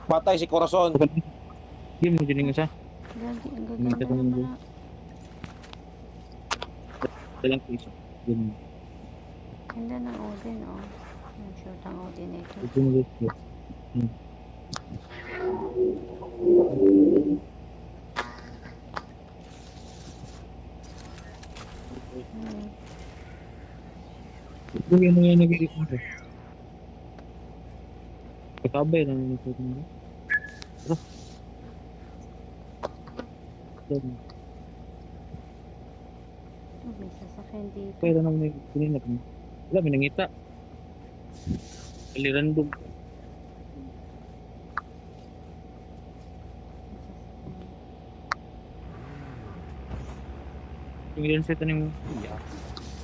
Patay si Corazon. Game mo dyan yung isa. Gagi, ang Hindi gaganda ka naman tumingin. na. Dalang piso. Game. Ganda ng Odin, oh. Ang shoot ang Odin ito. Ito mo gusto. Hmm. Ito yung mga nag-iikot mo. Kasabay lang yung ito mo. Oh, may sasakyan dito. Kaya naman yung kanina. Wala, may nangita. Kalirandog. Yung ilan set ng... Yeah.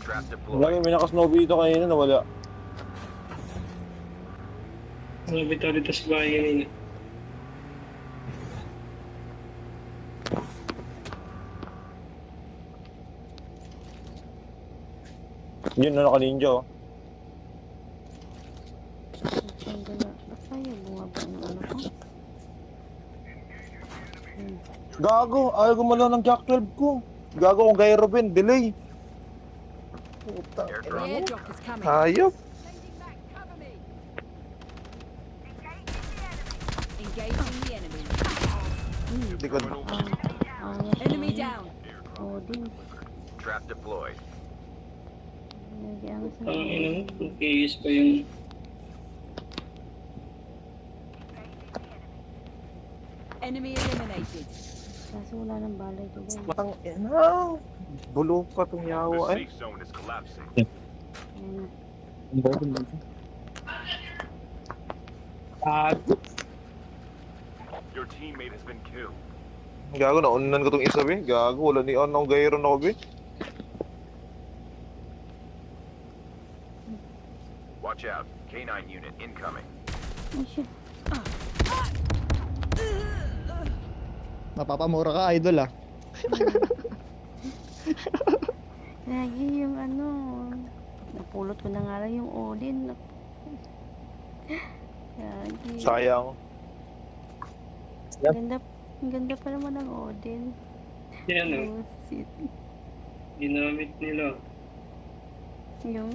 Trap deployed. Lagi may naka-snowbee dito kanina nawala. Nabitaw dito sa bahay kanina. Yun na naka-ninja oh. Ang ganda. Ba't tayo bumaba ng ano ko? Hmm. Gago, ayaw gumalaw ng Jack 12 ko. Gago kung gaya Ruben, delay. Puta. Airdrop. The airdrop is coming. Hayop. Sending back, cover me. Engaging the enemy. Likod. Enemy down. Odin. Trap deployed. Nagyangas na. Ang ina mo, nag-iis pa yung... Enemy eliminated. Kaso wala ng balay to guys. Matang ina. Bulo pa tong The yawa eh. safe zone is collapsing. Ayan na. Ang bawal mo ito. Your teammate has been killed. Gago, naunan ko tong isa be. Gago, wala ni on akong gayron ako be. Watch out. K9 unit incoming. Ay, shit. Mapapamura ka, idol ah. Lagi yung ano. Napulot ko na nga lang yung Odin. Lagi. Sayang. Yep. Ang ganda pa naman ng Odin. Yan o, Oh, shit. ginamit nila. Yung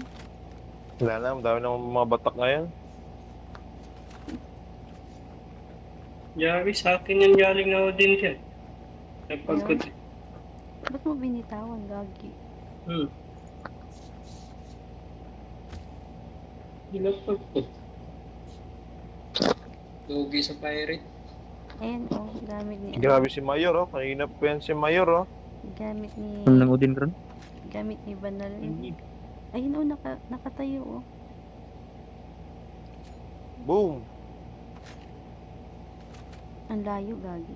Wala na, dami ng mga batak ngayon. Yari, sa akin yan galing na din siya. Napagkot. ba't mo binitawan, Gagi? Napagkot. Lugi sa pirate. Ayan, oh, gamit ni Grabe si Mayor oh. Kanina pa yan si Mayor oh. gamit ni Ano nang Odin ron? gamit ni Banal. Ayun, oh, nakatayo, oh. Boom. Ang layo, Gagi.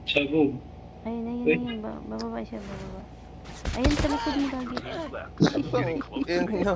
Sabog. Ayun, ayun. Bababa siya, bababa. Ayun, sa likod ni Gagi. Teams left. Getting close to Yan victory. nga.